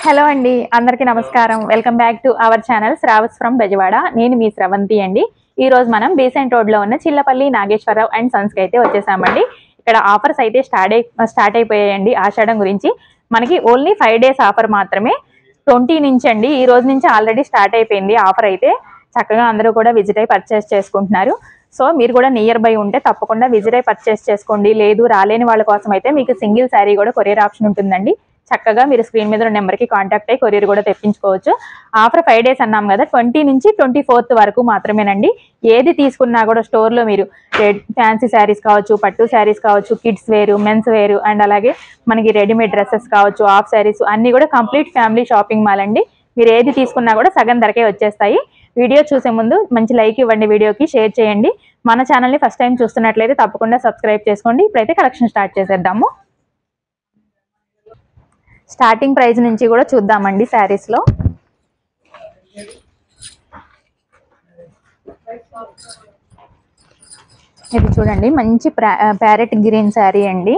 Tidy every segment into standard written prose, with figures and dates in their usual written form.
Hello అండి, అందరికీ నమస్కారం. Welcome back to our channel Shravas from Bezawada. నేను మీ స్రవంతి అండి. ఈ రోజు మనం బీసెంట్ రోడ్ లో ఉన్న చిల్లపల్లి నాగేశ్వరరావు అండ్ సన్స్ కి అయితే వచ్చేసామండి. ఇక్కడ ఆఫర్స్ అయితే స్టార్ట్ అయిపోయాయండి. ఆషాఢం గురించి మనకి ఓన్లీ 5 days ఆఫర్ మాత్రమే. 20 నుంచి అండి, ఈ రోజు నుంచి ఆల్రెడీ స్టార్ట్ అయిపోయింది ఆఫర్ అయితే. చక్కగా అందరూ కూడా విజిట్ అయి పర్చేస్ చేసుకుంటున్నారు. సో మీరు కూడా నియర్ బై ఉంటే తప్పకుండా విజిట్ అయి పర్చేస్ చేసుకోండి. లేదు రాలేని వాళ్ళ కోసం అయితే మీకు సింగిల్ శారీ కూడా కొరియర్ ఆప్షన్ ఉంటుందండి. చక్కగా మీరు స్క్రీన్ మీద నెంబర్కి కాంటాక్ట్ అయ్యి కొరియర్ కూడా తెప్పించుకోవచ్చు. ఆఫర్ 5 days అన్నాం కదా, 20 నుంచి 24th వరకు మాత్రమేనండి. ఏది తీసుకున్నా కూడా స్టోర్లో మీరు ఫ్యాన్సీ శారీస్ కావచ్చు, పట్టు శారీస్ కావచ్చు, కిడ్స్ వేరు, మెన్స్ వేరు అండ్ అలాగే మనకి రెడీమేడ్ డ్రెస్సెస్ కావచ్చు, హాఫ్ శారీస్ అన్నీ కూడా కంప్లీట్ ఫ్యామిలీ షాపింగ్ మాల్ అండి. మీరు ఏది తీసుకున్నా కూడా సగం ధరకే వచ్చేస్తాయి. వీడియో చూసే ముందు మంచి లైక్ ఇవ్వండి, వీడియోకి షేర్ చేయండి. మన ఛానల్ని ఫస్ట్ టైం చూస్తున్నట్లయితే తప్పకుండా సబ్స్క్రైబ్ చేసుకోండి. ఇప్పుడైతే కలెక్షన్ స్టార్ట్ చేసేద్దాము. స్టార్టింగ్ ప్రైస్ నుంచి కూడా చూద్దామండి. శారీస్లో ఇది చూడండి, మంచి ప్యారెట్ గ్రీన్ శారీ అండి.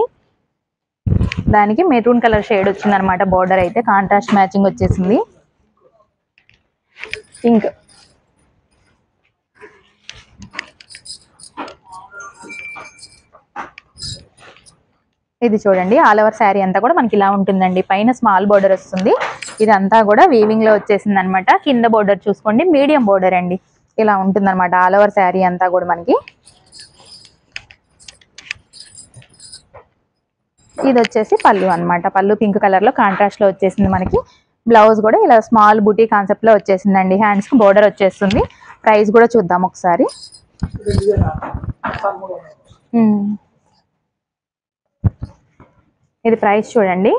దానికి మెరూన్ కలర్ షేడ్ వచ్చింది అనమాట. బార్డర్ అయితే కాంట్రాస్ట్ మ్యాచింగ్ వచ్చేసింది. పింక్, ఇది చూడండి ఆల్ ఓవర్ శారీ అంతా కూడా మనకి ఇలా ఉంటుందండి. పైన స్మాల్ బోర్డర్ వస్తుంది. ఇదంతా కూడా వీవింగ్ లో వచ్చేసింది అనమాట. కింద బోర్డర్ చూసుకోండి, మీడియం బోర్డర్ అండి. ఇలా ఉంటుంది అనమాట ఆల్ ఓవర్ శారీ అంతా కూడా మనకి. ఇది వచ్చేసి పళ్ళు అనమాట. పళ్ళు పింక్ కలర్ లో కాంట్రాస్ట్ లో వచ్చేసింది మనకి. బ్లౌజ్ కూడా ఇలా స్మాల్ బూటీ కాన్సెప్ట్ లో వచ్చేసిందండి. హ్యాండ్స్ కి బోర్డర్ వచ్చేస్తుంది. ప్రైస్ కూడా చూద్దాం ఒకసారి. ఇది ప్రైస్ చూడండి,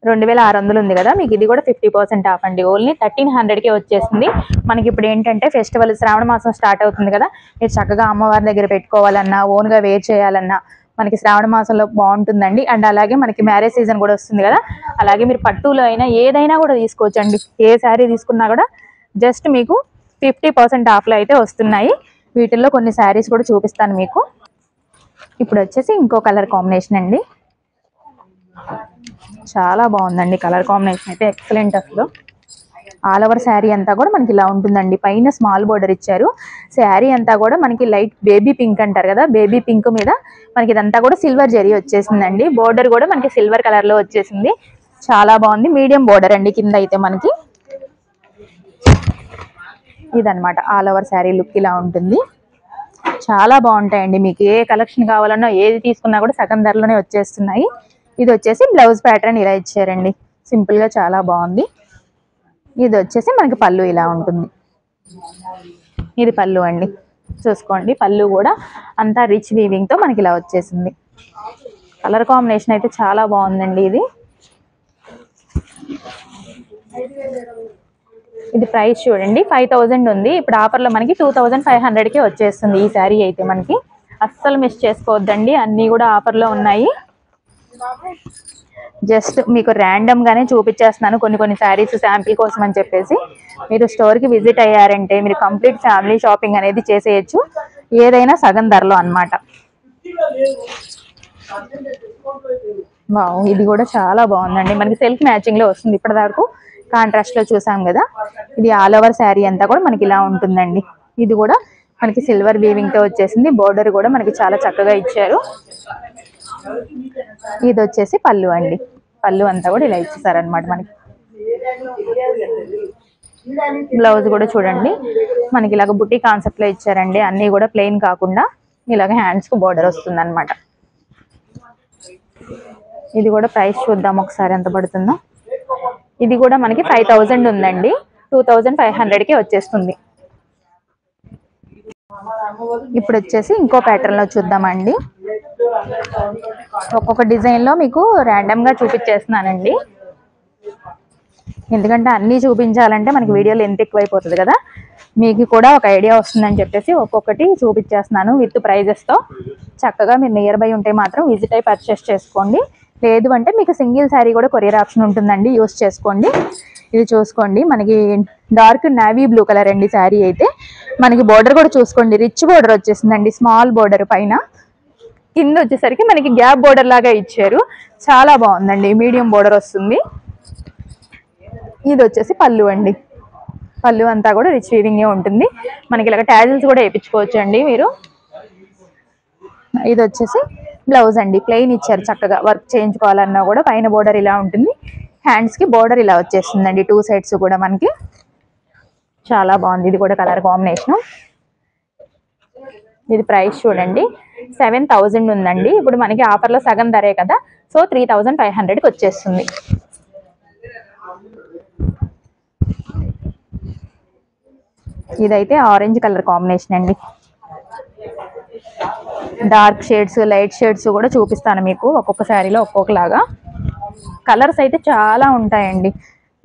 2600 ఉంది కదా, మీకు ఇది కూడా 50% ఆఫ్ అండి. ఓన్లీ 1300కే వచ్చేసింది మనకి. ఇప్పుడు ఏంటంటే ఫెస్టివల్ శ్రావణ మాసం స్టార్ట్ అవుతుంది కదా, మీరు చక్కగా అమ్మవారి దగ్గర పెట్టుకోవాలన్నా, ఓన్గా వేర్ చేయాలన్నా మనకి శ్రావణ మాసంలో బాగుంటుందండి. అండ్ అలాగే మనకి మ్యారేజ్ సీజన్ కూడా వస్తుంది కదా, అలాగే మీరు పట్టులో అయినా ఏదైనా కూడా తీసుకోవచ్చండి. ఏ శారీ తీసుకున్నా కూడా జస్ట్ మీకు 50% ఆఫ్లో అయితే వస్తున్నాయి. వీటిల్లో కొన్ని శారీస్ కూడా చూపిస్తాను మీకు. ఇప్పుడు వచ్చేసి ఇంకో కలర్ కాంబినేషన్ అండి. చాలా బాగుందండి కలర్ కాంబినేషన్ అయితే, ఎక్సలెంట్. అసలు ఆల్ ఓవర్ శారీ అంతా కూడా మనకి ఇలా ఉంటుందండి. పైన స్మాల్ బోర్డర్ ఇచ్చారు. శారీ అంతా కూడా మనకి లైట్ బేబీ పింక్ అంటారు కదా, బేబీ పింక్ మీద మనకి ఇదంతా కూడా సిల్వర్ జరీ వచ్చేసిందండి. బోర్డర్ కూడా మనకి సిల్వర్ కలర్ లో వచ్చేసింది. చాలా బాగుంది. మీడియం బోర్డర్ అండి కింద అయితే మనకి. ఇదనమాట ఆల్ ఓవర్ శారీ లుక్ ఇలా ఉంటుంది. చాలా బాగుంటాయండి. మీకు ఏ కలెక్షన్ కావాలన్నా ఏది తీసుకున్నా కూడా సగం ధరలోనే వచ్చేస్తున్నాయి. ఇది వచ్చేసి బ్లౌజ్ ప్యాటర్న్ ఇలా ఇచ్చారండి, సింపుల్ గా చాలా బాగుంది. ఇది వచ్చేసి మనకి పళ్ళు ఇలా ఉంటుంది. ఇది పళ్ళు అండి, చూసుకోండి. పళ్ళు కూడా అంతా రిచ్ వీవింగ్ తో మనకి ఇలా వచ్చేసింది. కలర్ కాంబినేషన్ అయితే చాలా బాగుందండి. ఇది ప్రైస్ చూడండి, 5000 ఉంది. ఇప్పుడు ఆఫర్లో మనకి 2500కే వచ్చేస్తుంది ఈ శారీ అయితే మనకి. అస్సలు మిస్ చేసుకోవద్దండి, అన్నీ కూడా ఆఫర్లో ఉన్నాయి. జస్ట్ మీకు ర్యాండమ్ గానే చూపించేస్తున్నాను కొన్ని శారీస్ శాంపిల్ కోసం అని చెప్పేసి. మీరు స్టోర్ కి విజిట్ అయ్యారంటే మీరు కంప్లీట్ ఫ్యామిలీ షాపింగ్ అనేది చేసేయచ్చు, ఏదైనా సగం ధరలో అన్నమాట. వావ్, ఇది కూడా చాలా బాగుందండి. మనకి సెల్ఫ్ మ్యాచింగ్ లో వస్తుంది. ఇప్పటివరకు కాంట్రాస్ట్ లో చూసాం కదా. ఇది ఆల్ ఓవర్ శారీ అంతా కూడా మనకి ఇలా ఉంటుందండి. ఇది కూడా మనకి సిల్వర్ వీవింగ్ తో వచ్చేసింది. బోర్డర్ కూడా మనకి చాలా చక్కగా ఇచ్చారు. ఇది వచ్చేసి పళ్ళు అండి. పళ్ళు అంతా కూడా ఇలా ఇచ్చేసారనమాట మనకి. బ్లౌజ్ కూడా చూడండి మనకి ఇలాగ బుట్టి కాన్సెప్ట్ లో ఇచ్చారండి. అన్ని కూడా ప్లెయిన్ కాకుండా ఇలాగ హ్యాండ్స్ కు బోర్డర్ వస్తుంది అనమాట. ఇది కూడా ప్రైస్ చూద్దాం ఒకసారి ఎంత పడుతుందో. ఇది కూడా మనకి 5000 ఉందండి, 2500కే వచ్చేస్తుంది. ఇప్పుడు వచ్చేసి ఇంకో ప్యాటర్న్ లో చూద్దామండి. ఒక్కొక్క డిజైన్ లో మీకు ర్యాండమ్ గా చూపించేస్తున్నానండి, ఎందుకంటే అన్నీ చూపించాలంటే మనకి వీడియోలో ఎంత ఎక్కువైపోతుంది కదా. మీకు కూడా ఒక ఐడియా వస్తుందని చెప్పేసి ఒక్కొక్కటి చూపించేస్తున్నాను విత్ ప్రైజెస్తో. చక్కగా మీరు నియర్ బై ఉంటే మాత్రం విజిట్ అయి పర్చేస్ చేసుకోండి. లేదు అంటే మీకు సింగిల్ శారీ కూడా కొరియర్ ఆప్షన్ ఉంటుందండి, యూస్ చేసుకోండి. ఇది చూసుకోండి, మనకి డార్క్ నేవీ బ్లూ కలర్ అండి శారీ అయితే. మనకి బోర్డర్ కూడా చూసుకోండి, రిచ్ బోర్డర్ వచ్చేసిందండి. స్మాల్ బోర్డర్ పైన, కింద వచ్చేసరికి మనకి గ్యాప్ బోర్డర్ లాగా ఇచ్చారు. చాలా బాగుందండి, మీడియం బోర్డర్ వస్తుంది. ఇది వచ్చేసి పళ్ళు అండి. పళ్ళు అంతా కూడా రిచ్ వీవింగ్ ఉంటుంది. మనకి ఇలాగ ట్యాజిల్స్ కూడా వేయించుకోవచ్చు అండి మీరు. ఇది వచ్చేసి బ్లౌజ్ అండి. ప్లెయిన్ ఇచ్చారు, చక్కగా వర్క్ చేయించుకోవాలన్నా కూడా పైన బోర్డర్ ఇలా ఉంటుంది, హ్యాండ్స్ కి బోర్డర్ ఇలా వచ్చేస్తుందండి 2 సైడ్స్ కూడా మనకి. చాలా బాగుంది. ఇది కూడా కలర్ కాంబినేషన్. ఇది ప్రైస్ చూడండి 7000 ఉందండి. ఇప్పుడు మనకి ఆఫర్లో సగం ధరే కదా, సో 3500కి వచ్చేస్తుంది. ఇదైతే ఆరెంజ్ కలర్ కాంబినేషన్ అండి. డార్క్ షేడ్స్, లైట్ షేడ్స్ కూడా చూపిస్తాను మీకు. ఒక్కొక్క శారీలో ఒక్కొక్కలాగా కలర్స్ అయితే చాలా ఉంటాయండి.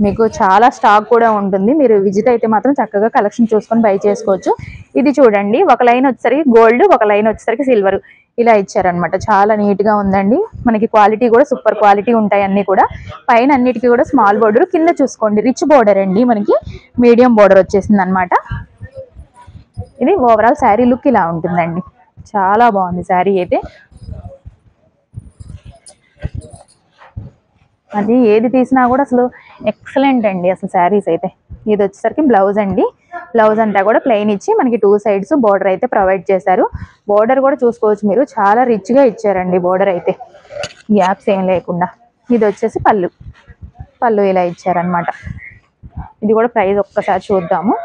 మీకు చాలా స్టాక్ కూడా ఉంటుంది. మీరు విజిట్ అయితే మాత్రం చక్కగా కలెక్షన్ చూసుకొని బై చేసుకోవచ్చు. ఇది చూడండి, ఒక లైన్ వచ్చేసరికి గోల్డ్, ఒక లైన్ వచ్చేసరికి సిల్వర్ ఇలా ఇచ్చారనమాట. చాలా నీట్ గా ఉందండి. మనకి క్వాలిటీ కూడా సూపర్ క్వాలిటీ ఉంటాయి అన్ని కూడా. పైన అన్నిటికీ కూడా స్మాల్ బోర్డర్, కింద చూసుకోండి రిచ్ బోర్డర్ అండి. మనకి మీడియం బోర్డర్ వచ్చేసింది అనమాట. ఇది ఓవరాల్ శారీ లుక్ ఇలా ఉంటుందండి. చాలా బాగుంది శారీ అయితే. అది ఏది తీసినా కూడా అసలు ఎక్సలెంట్ అండి అసలు శారీస్ అయితే. ఇది వచ్చేసరికి బ్లౌజ్ అండి. బ్లౌజ్ అంతా కూడా ప్లెయిన్ ఇచ్చి మనకి 2 సైడ్స్ బోర్డర్ అయితే ప్రొవైడ్ చేశారు. బోర్డర్ కూడా చూసుకోవచ్చు మీరు, చాలా రిచ్ గా ఇచ్చారండి బోర్డర్ అయితే, గ్యాప్స్ ఏం లేకుండా. ఇది వచ్చేసి పళ్ళు. పళ్ళు ఇలా ఇచ్చారనమాట. ఇది కూడా ప్రైస్ ఒక్కసారి చూద్దాము.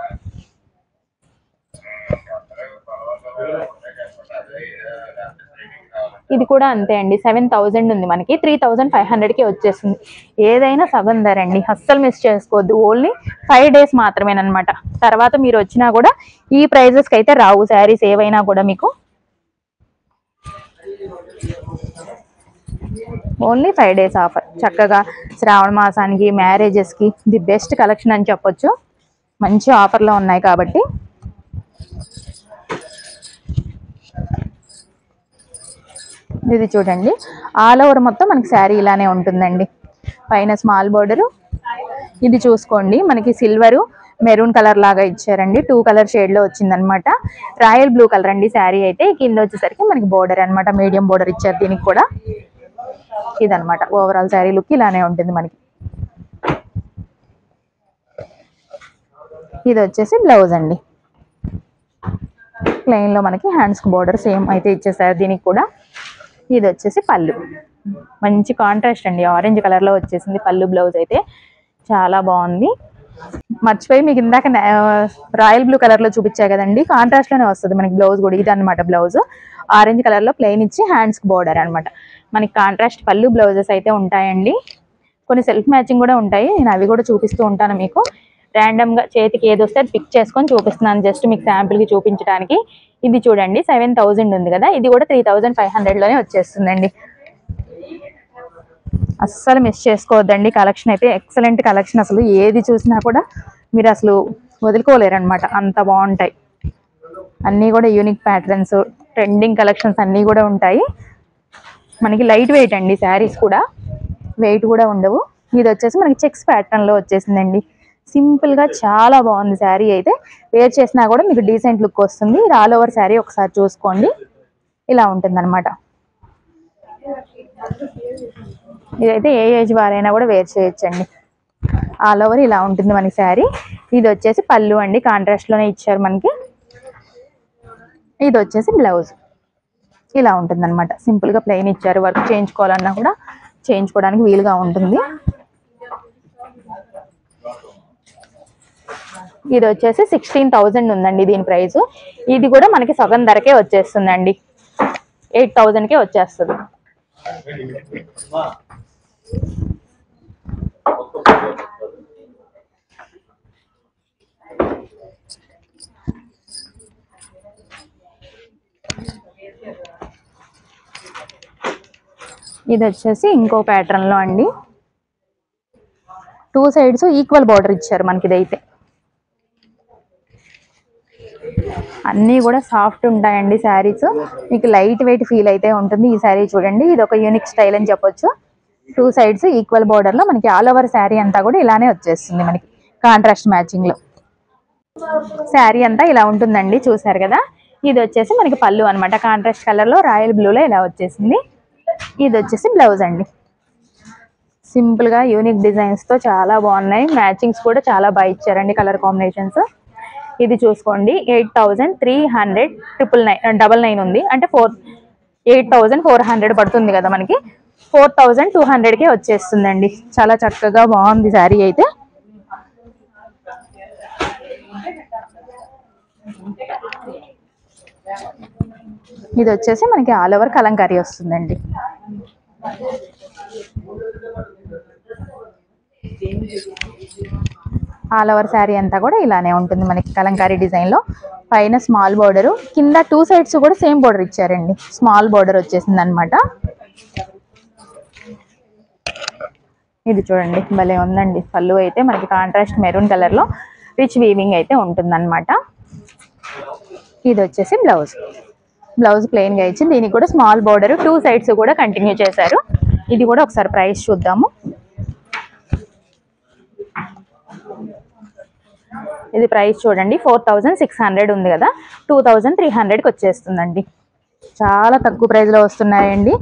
ఇది కూడా అంతే అండి, 7000 ఉంది మనకి, 3500కి వచ్చేస్తుంది. ఏదైనా సగం ధర అండి, అస్సలు మిస్ చేసుకోవద్దు. ఓన్లీ 5 డేస్ మాత్రమేనమాట. తర్వాత మీరు వచ్చినా కూడా ఈ ప్రైజెస్కి అయితే రావు శారీస్ ఏవైనా కూడా మీకు. Only 5 days offer. చక్కగా శ్రావణ మాసానికి, మ్యారేజెస్కి ది బెస్ట్ కలెక్షన్ అని చెప్పొచ్చు. మంచి ఆఫర్లో ఉన్నాయి కాబట్టి. ఇది చూడండి, ఆల్ ఓవర్ మొత్తం మనకి శారీ ఇలానే ఉంటుందండి. పైన స్మాల్ బోర్డరు. ఇది చూసుకోండి, మనకి సిల్వరు మెరూన్ కలర్ లాగా ఇచ్చారండి. 2 కలర్ షేడ్ లో వచ్చిందనమాట. రాయల్ బ్లూ కలర్ అండి శారీ అయితే. కింద వచ్చేసరికి మనకి బోర్డర్ అనమాట, మీడియం బోర్డర్ ఇచ్చారు దీనికి కూడా. ఇదనమాట ఓవరాల్ శారీ లుక్ ఇలానే ఉంటుంది మనకి. ఇది వచ్చేసి బ్లౌజ్ అండి. ప్లెయిన్ లో మనకి హ్యాండ్స్ కి బోర్డర్ సేమ్ అయితే ఇచ్చేసారు దీనికి కూడా. ఇది వచ్చేసి పళ్ళు. మంచి కాంట్రాస్ట్ అండి, ఆరెంజ్ కలర్ లో వచ్చేసింది పళ్ళు. బ్లౌజ్ అయితే చాలా బాగుంది. మర్చిపోయి మీకు ఇందాక రాయల్ బ్లూ కలర్ లో చూపించా కదండి, కాంట్రాస్ట్ లోనే వస్తుంది మనకి బ్లౌజ్ కూడా. ఇది అనమాట బ్లౌజ్. ఆరెంజ్ కలర్ లో ప్లెయిన్ ఇచ్చి హ్యాండ్స్ కి బోర్డర్ అనమాట. మనకి కాంట్రాస్ట్ పళ్ళు బ్లౌజెస్ అయితే ఉంటాయండి. కొన్ని సెల్ఫ్ మ్యాచింగ్ కూడా ఉంటాయి, నేను అవి కూడా చూపిస్తూ ఉంటాను మీకు. ర్యాండమ్ గా చేతికి ఏది వస్తే అది పిక్ చేసుకొని చూపిస్తున్నాను, జస్ట్ మీకు శాంపిల్ కి చూపించడానికి. ఇది చూడండి 7000 ఉంది కదా, ఇది కూడా 3500లోనే వచ్చేస్తుందండి. అస్సలు మిస్ చేసుకోవద్దండి. కలెక్షన్ అయితే ఎక్సలెంట్ కలెక్షన్. అసలు ఏది చూసినా కూడా మీరు అసలు వదులుకోలేరు అనమాట, అంత బాగుంటాయి. అన్నీ కూడా యూనిక్ ప్యాటర్న్స్, ట్రెండింగ్ కలెక్షన్స్ అన్నీ కూడా ఉంటాయి. మనకి లైట్ వెయిట్ అండి శారీస్ కూడా, వెయిట్ కూడా ఉండవు. ఇది వచ్చేసి మనకి చెక్స్ ప్యాటర్న్ లో వచ్చేసిందండి. సింపుల్ గా చాలా బాగుంది శారీ అయితే. వేర్ చేసినా కూడా మీకు డీసెంట్ లుక్ వస్తుంది. ఇది ఆల్ ఓవర్ శారీ ఒకసారి చూసుకోండి, ఇలా ఉంటుంది అనమాట. ఇదైతే ఏ ఏజ్ వారైనా కూడా వేర్ చేయొచ్చండి. ఆల్ ఓవర్ ఇలా ఉంటుంది మనకి శారీ. ఇది వచ్చేసి పళ్ళు అండి, కాంట్రాస్ట్ లోనే ఇచ్చారు మనకి. ఇది వచ్చేసి బ్లౌజ్ ఇలా ఉంటుంది అనమాట. సింపుల్ గా ప్లెయిన్ ఇచ్చారు. వర్క్ చేయించుకోవాలన్నా కూడా చేయించుకోవడానికి వీలుగా ఉంటుంది. ఇది వచ్చేసి 16000 ఉందండి దీని ప్రైస్. ఇది కూడా మనకి సగం ధరకే వచ్చేస్తుందండి, 8000కే వచ్చేస్తుంది. ఇది వచ్చేసి ఇంకో ప్యాటర్న్ లో అండి. 2 సైడ్స్ ఈక్వల్ బార్డర్ ఇచ్చారు మనకి. ఇదైతే అన్నీ కూడా సాఫ్ట్ ఉంటాయండి శారీస్. మీకు లైట్ వెయిట్ ఫీల్ అయితే ఉంటుంది ఈ శారీ. చూడండి, ఇది ఒక యూనిక్ స్టైల్ అని చెప్పొచ్చు. 2 సైడ్స్ ఈక్వల్ బార్డర్ లో మనకి ఆల్ ఓవర్ శారీ అంతా కూడా ఇలానే వచ్చేస్తుంది మనకి, కాంట్రాస్ట్ మ్యాచింగ్ లో. శారీ అంతా ఇలా ఉంటుందండి, చూసారు కదా. ఇది వచ్చేసి మనకి పళ్ళు అనమాట, కాంట్రాస్ట్ కలర్ లో రాయల్ బ్లూ లో ఇలా వచ్చేసింది. ఇది వచ్చేసి బ్లౌజ్ అండి. సింపుల్ గా యూనిక్ డిజైన్స్ తో చాలా బాగున్నాయి. మ్యాచింగ్స్ కూడా చాలా బాగా ఇచ్చారండి కలర్ కాంబినేషన్స్. ఇది చూసుకోండి 8300 ఉంది అంటే 8400 పడుతుంది కదా మనకి. 4200కే వచ్చేస్తుందండి. చాలా చక్కగా బాగుంది శారీ అయితే. ఇది వచ్చేసి మనకి ఆల్ ఓవర్ కలంకారీ వస్తుందండి. ఆల్ ఓవర్ శారీ అంతా కూడా ఇలానే ఉంటుంది మనకి కలంకారీ డిజైన్ లో. పైన స్మాల్ బోర్డర్, కింద 2 సైడ్స్ కూడా సేమ్ బోర్డర్ ఇచ్చారండి. స్మాల్ బోర్డర్ వచ్చేసింది అనమాట. ఇది చూడండి భలే ఉందండి. పళ్ళు అయితే మనకి కాంట్రాస్ట్ మెరూన్ కలర్ లో రిచ్ వీవింగ్ అయితే ఉంటుంది అనమాట. ఇది వచ్చేసి బ్లౌజ్ ప్లెయిన్ గా ఇచ్చి దీనికి కూడా స్మాల్ బోర్డర్ 2 సైడ్స్ కూడా కంటిన్యూ చేశారు. ఇది కూడా ఒకసారి ప్రైస్ చూద్దాము. ఇది ప్రైస్ చూడండి 4600 ఉంది కదా, 2300కి వచ్చేస్తుందండి. చాలా తక్కువ ప్రైస్ లో వస్తున్నాయండి.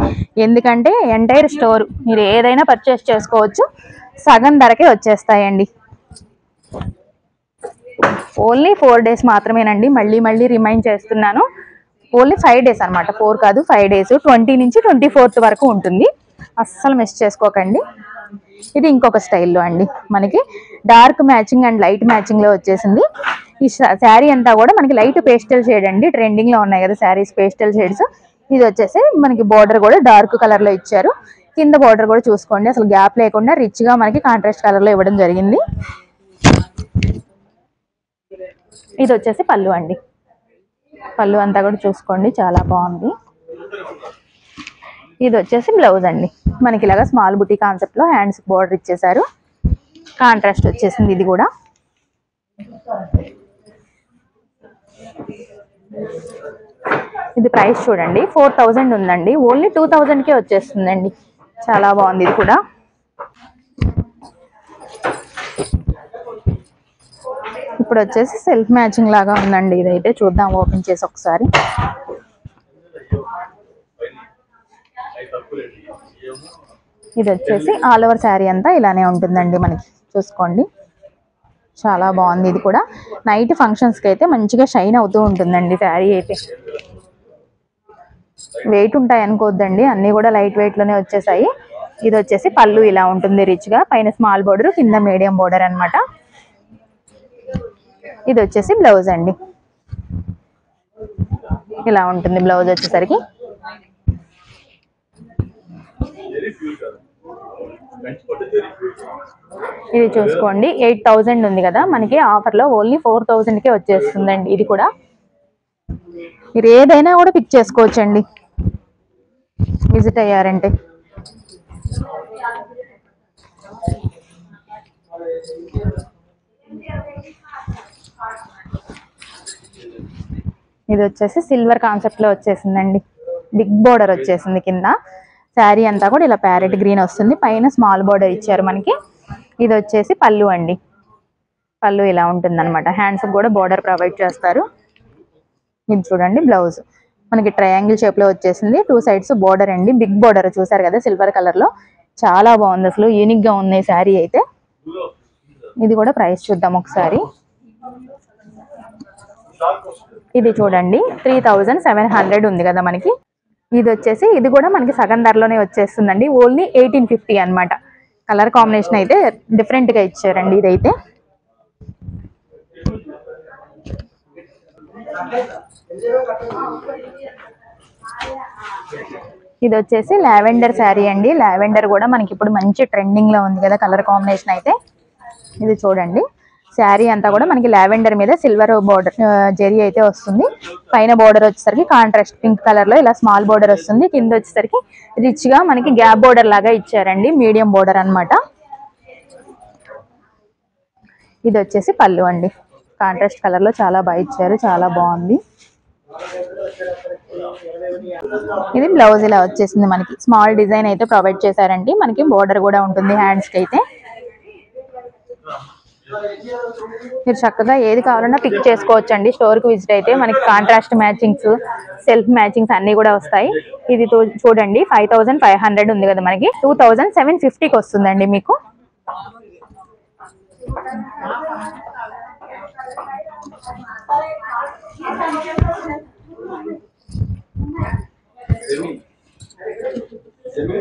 ఎందుకంటే ఎంటైర్ స్టోర్ మీరు ఏదైనా పర్చేస్ చేసుకోవచ్చు, సగం ధరకే వచ్చేస్తాయండి. ఓన్లీ 4 డేస్ మాత్రమేనండి. మళ్ళీ రిమైండ్ చేస్తున్నాను, ఓన్లీ 5 డేస్ అనమాట. 4 కాదు 5 డేస్, 20 నుంచి 24 వరకు ఉంటుంది. అస్సలు మిస్ చేసుకోకండి. ఇది ఇంకొక స్టైల్లో అండి, మనకి dark matching and light matching లో వచ్చేసింది. ఈ శారీ అంతా కూడా మనకి లైట్ పేస్టల్ షేడ్ అండి. ట్రెండింగ్ లో ఉన్నాయి కదా శారీస్ పేస్టల్ షేడ్స్. ఇది వచ్చేసి మనకి బోర్డర్ కూడా డార్క్ కలర్ లో ఇచ్చారు. కింద బోర్డర్ కూడా చూసుకోండి, అసలు గ్యాప్ లేకుండా రిచ్ గా మనకి కాంట్రాస్ట్ కలర్ లో ఇవ్వడం జరిగింది. ఇది వచ్చేసి పళ్ళు అండి. పళ్ళు అంతా కూడా చూసుకోండి చాలా బాగుంది. ఇది వచ్చేసి బ్లౌజ్ అండి. మనకి ఇలాగా స్మాల్ బుటీ కాన్సెప్ట్ లో హ్యాండ్స్ బోర్డర్ ఇచ్చేసారు. కాంట్రాస్ట్ వచ్చేసింది ఇది కూడా. ఇది ప్రైస్ చూడండి 4000 ఉందండి, ఓన్లీ 2000కే వచ్చేస్తుందండి. చాలా బాగుంది ఇది కూడా. ఇప్పుడు వచ్చేసి సెల్ఫ్ మ్యాచింగ్ లాగా ఉందండి. ఇదైతే చూద్దాం ఓపెన్ చేసి ఒకసారి. ఇది వచ్చేసి ఆల్ ఓవర్ శారీ అంతా ఇలానే ఉంటుందండి మనకి. చూసుకోండి చాలా బాగుంది. ఇది కూడా నైట్ ఫంక్షన్స్కి అయితే మంచిగా షైన్ అవుతూ ఉంటుందండి శారీ అయితే. వెయిట్ ఉంటాయి అనుకోవద్దండి, అన్నీ కూడా లైట్ వెయిట్ లోనే వచ్చేసాయి. ఇది వచ్చేసి పళ్ళు ఇలా ఉంటుంది రిచ్ గా, పైన స్మాల్ బోర్డర్ కింద మీడియం బోర్డర్ అన్నమాట. ఇది వచ్చేసి బ్లౌజ్ అండి. ఇలా ఉంటుంది బ్లౌజ్ వచ్చేసరికి. ఇది చూసుకోండి 8000 ఉంది కదా మనకి, ఆఫర్ లో ఓన్లీ 4000కే వచ్చేస్తుందండి. ఇది కూడా మీరు ఏదైనా కూడా పిక్ చేసుకోవచ్చండి విజిట్ అయ్యారంటే. ఇది వచ్చేసి సిల్వర్ కాన్సెప్ట్ లో వచ్చేసిందండి. బిగ్ బోర్డర్ వచ్చేసింది కింద. శారీ అంతా కూడా ఇలా ప్యారెట్ గ్రీన్ వస్తుంది, పైన స్మాల్ బోర్డర్ ఇచ్చారు మనకి. ఇది వచ్చేసి పళ్ళు అండి. పళ్ళు ఇలా ఉంటుంది అనమాట. హ్యాండ్స్ కూడా బోర్డర్ ప్రొవైడ్ చేస్తారు. ఇది చూడండి బ్లౌజ్ మనకి ట్రయాంగిల్ షేప్ లో వచ్చేసింది. 2 సైడ్స్ బోర్డర్ అండి. బిగ్ బోర్డర్ చూసారు కదా సిల్వర్ కలర్ లో, చాలా బాగుంది. అసలు యూనిక్ గా ఉంది శారీ అయితే. ఇది కూడా ప్రైస్ చూద్దాం ఒకసారి. ఇది చూడండి 3700 ఉంది కదా మనకి. ఇది వచ్చేసి ఇది కూడా మనకి సగం ధరలోనే వచ్చేస్తుందండి, ఓన్లీ 1850 అనమాట. కలర్ కాంబినేషన్ అయితే డిఫరెంట్ గా ఇచ్చారండి ఇదైతే. ఇది వచ్చేసి లావెండర్ శారీ అండి. లావెండర్ కూడా మనకి ఇప్పుడు మంచి ట్రెండింగ్ లో ఉంది కదా కలర్ కాంబినేషన్ అయితే. ఇది చూడండి శారీ అంతా కూడా మనకి లావెండర్ మీద సిల్వర్ బోర్డర్ జెరీ అయితే వస్తుంది. పైన బోర్డర్ వచ్చేసరికి కాంట్రాస్ట్ పింక్ కలర్ లో ఇలా స్మాల్ బోర్డర్ వస్తుంది. కింద వచ్చేసరికి రిచ్ గా మనకి గ్యాప్ బోర్డర్ లాగా ఇచ్చారండి, మీడియం బోర్డర్ అన్నమాట. ఇది వచ్చేసి పళ్ళు అండి. కాంట్రాస్ట్ కలర్ లో చాలా బాగా ఇచ్చారు, చాలా బాగుంది. ఇది బ్లౌజ్ ఇలా వచ్చేసింది మనకి. స్మాల్ డిజైన్ అయితే ప్రొవైడ్ చేశారండి. మనకి బోర్డర్ కూడా ఉంటుంది హ్యాండ్స్ కి అయితే. మీరు చక్కగా ఏది కావాలన్నా పిక్ చేసుకోవచ్చు అండి. స్టోర్ కి విజిట్ అయితే మనకి కాంట్రాస్ట్ మ్యాచింగ్స్, సెల్ఫ్ మ్యాచింగ్స్ అన్ని కూడా వస్తాయి. ఇది చూడండి 5500 ఉంది కదా, మనకి 2750కి వస్తుందండి మీకు.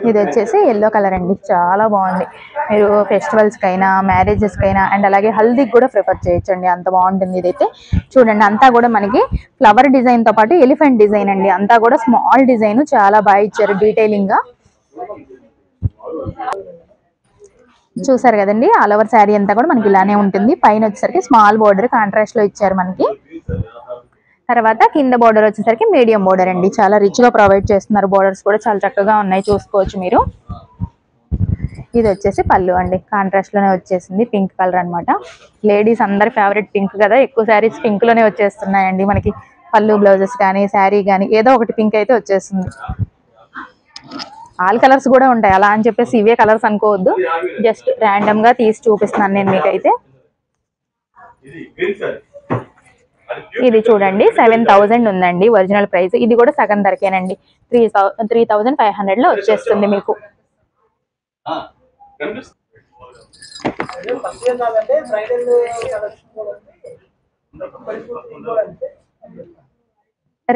ఇది వచ్చేసి ఎల్లో కలర్ అండి, చాలా బాగుంది. మీరు ఫెస్టివల్స్ కైనా, మ్యారేజెస్ కైనా అండ్ అలాగే హల్దీకి కూడా ప్రిఫర్ చేయొచ్చండి, అంత బాగుంటుంది. ఇదైతే చూడండి, అంతా కూడా మనకి ఫ్లవర్ డిజైన్ తో పాటు ఎలిఫెంట్ డిజైన్ అండి, అంతా కూడా స్మాల్ డిజైన్, చాలా బాగా ఇచ్చారు డీటెయిలింగ్ గా. చూసారు కదండి, ఆల్ ఓవర్ శారీ అంతా కూడా మనకి ఇలానే ఉంటుంది. పైన వచ్చేసరికి స్మాల్ బోర్డర్ కాంట్రాస్ట్ లో ఇచ్చారు మనకి. తర్వాత కింద బోర్డర్ వచ్చేసరికి మీడియం బోర్డర్ అండి, చాలా రిచ్ గా ప్రొవైడ్ చేస్తున్నారు. బోర్డర్స్ కూడా చాలా చక్కగా ఉన్నాయి, చూసుకోవచ్చు మీరు. ఇది వచ్చేసి పళ్ళు అండి, కాంట్రాస్ట్ లోనే వచ్చేసింది, పింక్ కలర్ అన్నమాట. లేడీస్ అందరి ఫేవరెట్ పింక్ కదా, ఎక్కువ శారీస్ పింక్ లోనే వచ్చేస్తున్నాయండి మనకి. పళ్ళు బ్లౌజెస్ కానీ, శారీ కానీ ఏదో ఒకటి పింక్ అయితే వచ్చేస్తుంది. ఆల్ కలర్స్ కూడా ఉంటాయి, అలా అని చెప్పేసి ఇవే కలర్స్ అనుకోవద్దు, జస్ట్ ర్యాండమ్ గా తీసి చూపిస్తున్నాను నేను మీకైతే. ఇది చూడండి 7000 ఉందండి ఒరిజినల్ ప్రైస్. ఇది కూడా సగం ధరకేనండి, 3500 లో వచ్చేస్తుంది మీకు.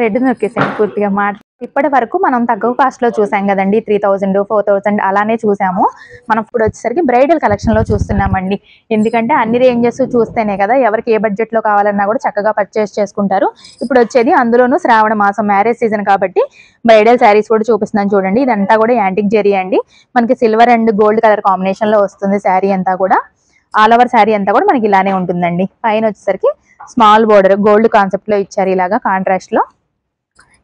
రెడ్ నొక్కేసాను పూర్తిగా మాట. ఇప్పటి వరకు మనం తక్కువ కాస్ట్ లో చూసాం కదండి, 3000, 4000 అలానే చూసాము. మనం ఇప్పుడు వచ్చేసరికి బ్రైడల్ కలెక్షన్ లో చూస్తున్నామండి. ఎందుకంటే అన్ని రేంజెస్ చూస్తేనే కదా ఎవరికి ఏ బడ్జెట్ లో కావాలన్నా కూడా చక్కగా పర్చేస్ చేసుకుంటారు. ఇప్పుడు వచ్చేది అందులోనూ శ్రావణ మాసం, మ్యారేజ్ సీజన్ కాబట్టి బ్రైడల్ శారీస్ కూడా చూపిస్తున్నాను చూడండి. ఇదంతా కూడా యాంటిక్ జెరీ అండి, మనకి silver and gold colour combination లో వస్తుంది శారీ అంతా కూడా. ఆల్ ఓవర్ శారీ అంతా కూడా మనకి ఇలానే ఉంటుందండి. పైన వచ్చేసరికి స్మాల్ బోర్డర్ గోల్డ్ కాన్సెప్ట్ లో ఇచ్చారు, ఇలాగా కాంట్రాస్ట్ లో.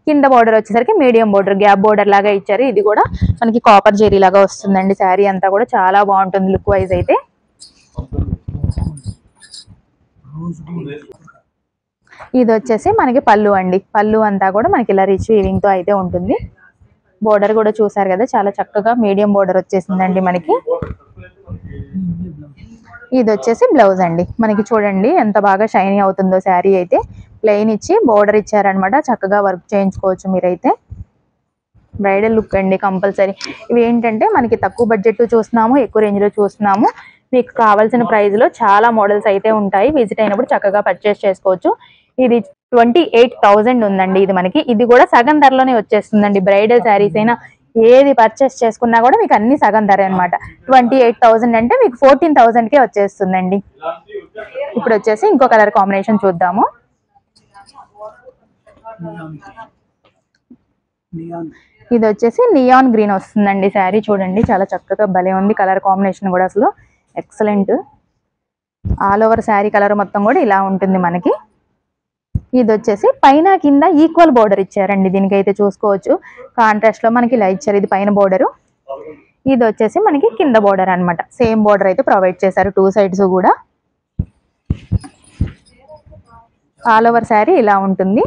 కింద బోర్డర్ వచ్చేసరికి మీడియం బోర్డర్, గ్యాప్ బోర్డర్ లాగా ఇచ్చారు. ఇది కూడా మనకి కాపర్ జెరీ లాగా వస్తుందండి. శారీ అంతా కూడా చాలా బాగుంటుంది లుక్ వైజ్ అయితే. ఇది వచ్చేసి మనకి పళ్ళు అండి, పళ్ళు అంతా కూడా మనకి ఇలా రిచ్ వీవింగ్ తో అయితే ఉంటుంది. బోర్డర్ కూడా చూసారు కదా, చాలా చక్కగా మీడియం బోర్డర్ వచ్చేసిందండి మనకి. ఇది వచ్చేసి బ్లౌజ్ అండి, మనకి చూడండి ఎంత బాగా షైనీ అవుతుందో శారీ అయితే. ప్లెయిన్ ఇచ్చి బోర్డర్ ఇచ్చారనమాట, చక్కగా వర్క్ చేయించుకోవచ్చు మీరైతే. బ్రైడల్ లుక్ అండి కంపల్సరీ. ఇవి ఏంటంటే మనకి తక్కువ బడ్జెట్ చూస్తున్నాము, ఎక్కువ రేంజ్ లో చూస్తున్నాము. మీకు కావాల్సిన ప్రైస్ లో చాలా మోడల్స్ అయితే ఉంటాయి, విజిట్ అయినప్పుడు చక్కగా పర్చేస్ చేసుకోవచ్చు. ఇది 28,000 ఉందండి ఇది మనకి. ఇది కూడా సగం ధరలోనే వచ్చేస్తుందండి. బ్రైడల్ శారీస్ అయినా ఏది పర్చేస్ చేసుకున్నా కూడా మీకు అన్ని సగం ధర అనమాట. 28,000 అంటే మీకు 14,000కే వచ్చేస్తుందండి. ఇప్పుడు వచ్చేసి ఇంకో కలర్ కాంబినేషన్ చూద్దాము. ఇది వచ్చేసి నియాన్ గ్రీన్ వస్తుందండి శారీ. చూడండి చాలా చక్కగా భలే ఉంది కలర్ కాంబినేషన్ కూడా, అసలు excellent. All over sari colour మొత్తం కూడా ఇలా ఉంటుంది మనకి. ఇది వచ్చేసి పైన కింద ఈక్వల్ బోర్డర్ ఇచ్చారండి, దీనికైతే చూసుకోవచ్చు. కాంట్రాస్ట్ లో మనకి ఇలా ఇచ్చారు, ఇది పైన బోర్డరు, ఇది వచ్చేసి మనకి కింద బోర్డర్ అన్నమాట. సేమ్ బోర్డర్ అయితే ప్రొవైడ్ చేశారు టూ సైడ్స్ కూడా. ఆల్ ఓవర్ శారీ ఇలా ఉంటుంది.